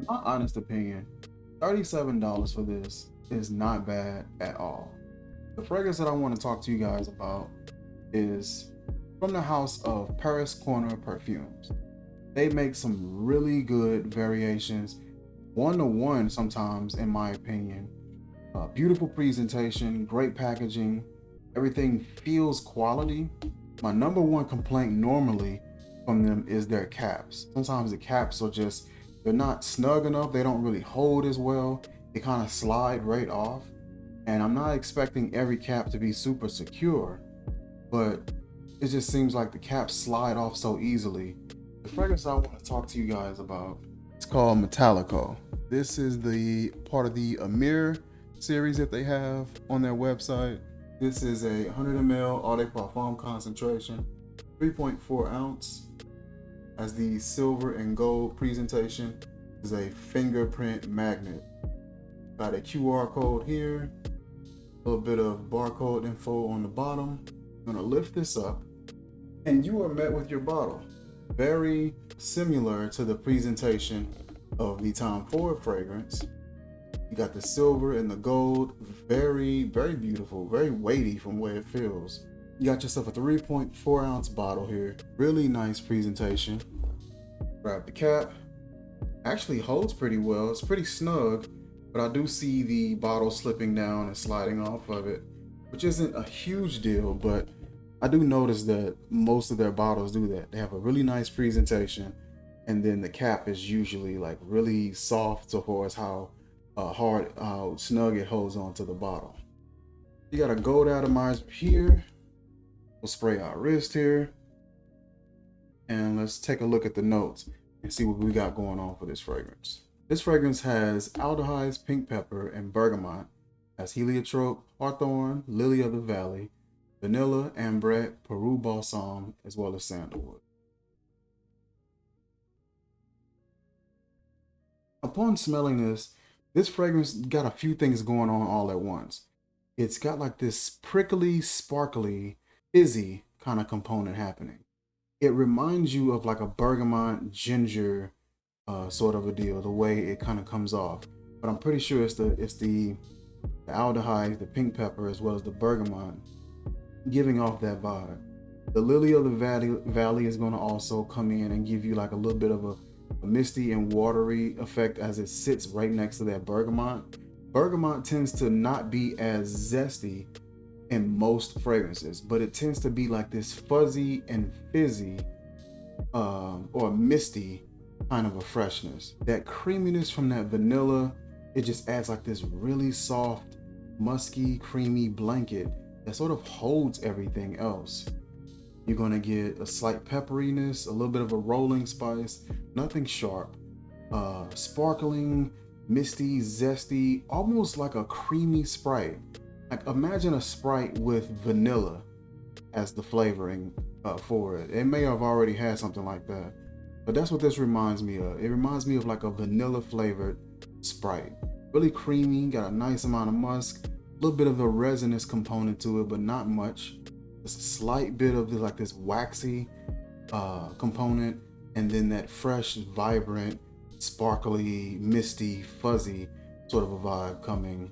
My honest opinion, $37 for this is not bad at all. The fragrance that I want to talk to you guys about is from the house of Paris Corner Perfumes. They make some really good variations, one to one sometimes, in my opinion. Beautiful presentation, great packaging, everything feels quality. My number one complaint normally from them is their caps. Sometimes the caps are just, they're not snug enough, they don't really hold as well, they kind of slide right off. And I'm not expecting every cap to be super secure, but it just seems like the caps slide off so easily. The fragrance I want to talk to you guys about, it's called Metalico. This is the part of the Amir series that they have on their website. This is a 100 ml eau de parfum concentration, 3.4 ounce. As the silver and gold presentation is a fingerprint magnet. Got a QR code here, a little bit of barcode info on the bottom. I'm gonna lift this up, and you are met with your bottle. Very similar to the presentation of the Tom Ford fragrance. You got the silver and the gold, very, very beautiful, very weighty from where it feels. You got yourself a 3.4 ounce bottle here. Really nice presentation. Grab the cap. Actually holds pretty well. It's pretty snug, but I do see the bottle slipping down and sliding off of it, which isn't a huge deal, but I do notice that most of their bottles do that. They have a really nice presentation, and then the cap is usually like really soft so far as how how snug it holds onto the bottle. You got a gold atomizer here. We'll spray our wrist here, and let's take a look at the notes and see what we got going on for this fragrance. This fragrance has aldehydes, pink pepper, and bergamot, has heliotrope, hawthorn, lily of the valley, vanilla, ambrette, Peru balsam, as well as sandalwood. Upon smelling this fragrance got a few things going on all at once. It's got like this prickly, sparkly, fizzy kind of component happening. It reminds you of like a bergamot ginger sort of a deal, the way it kind of comes off. But I'm pretty sure the aldehyde, the pink pepper, as well as the bergamot, giving off that vibe. The lily of the valley is going to also come in and give you like a little bit of a misty and watery effect as it sits right next to that bergamot. Bergamot tends to not be as zesty in most fragrances, but it tends to be like this fuzzy and fizzy or misty kind of a freshness. That creaminess from that vanilla, it just adds like this really soft, musky, creamy blanket that sort of holds everything else. You're gonna get a slight pepperiness, a little bit of a rolling spice, nothing sharp, sparkling, misty, zesty, almost like a creamy Sprite. Like imagine a Sprite with vanilla as the flavoring for it. It may have already had something like that, but that's what this reminds me of. It reminds me of like a vanilla flavored Sprite. Really creamy, got a nice amount of musk, a little bit of a resinous component to it, but not much. Just a slight bit of like this waxy component, and then that fresh, vibrant, sparkly, misty, fuzzy sort of a vibe coming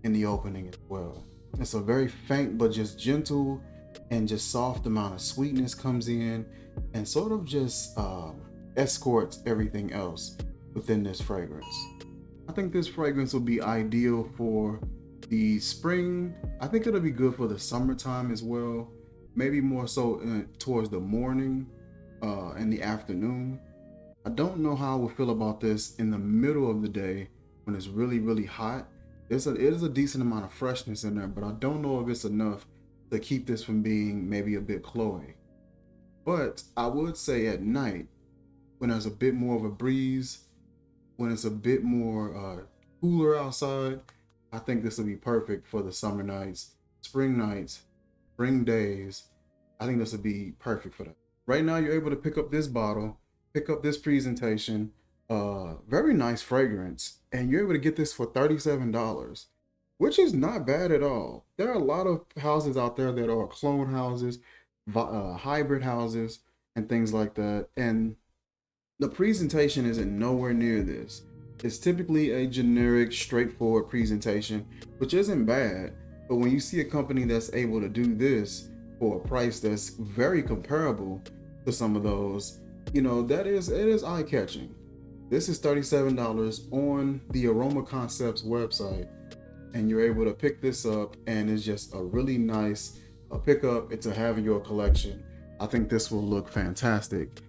in the opening as well. It's a very faint but just gentle and just soft amount of sweetness comes in and sort of just escorts everything else within this fragrance. I think this fragrance will be ideal for the spring. I think it'll be good for the summertime as well. Maybe more so towards the morning and the afternoon. I don't know how I would feel about this in the middle of the day when it's really, really hot. It is a decent amount of freshness in there, but I don't know if it's enough to keep this from being maybe a bit cloying. But I would say at night, when there's a bit more of a breeze, when it's a bit more cooler outside, I think this will be perfect for the summer nights, spring days. I think this would be perfect for that. Right now, you're able to pick up this bottle, pick up this presentation, very nice fragrance, and you're able to get this for $37, which is not bad at all. There are a lot of houses out there that are clone houses, hybrid houses, and things like that. And The presentation isn't nowhere near this. It's typically a generic, straightforward presentation, which isn't bad. But when you see a company that's able to do this for a price that's very comparable to some of those, it is eye-catching. This is $37 on the Aroma Concepts website, and you're able to pick this up, and it's just a really nice pickup to have in your collection. I think this will look fantastic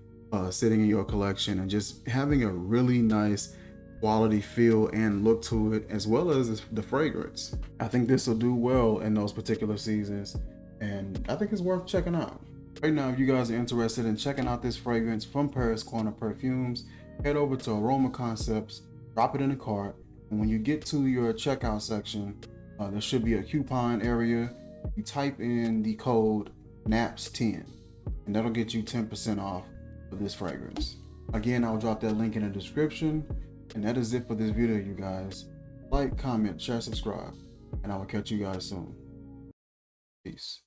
sitting in your collection and just having a really nice quality feel and look to it, as well as the fragrance. I think this will do well in those particular seasons, and I think it's worth checking out. Right now, if you guys are interested in checking out this fragrance from Paris Corner Perfumes, head over to Aroma Concepts, drop it in the cart, and when you get to your checkout section, there should be a coupon area. You type in the code NAPS10, and that'll get you 10% off of this fragrance. Again, I'll drop that link in the description, and that is it for this video, you guys. Like, comment, share, subscribe, and I will catch you guys soon. Peace.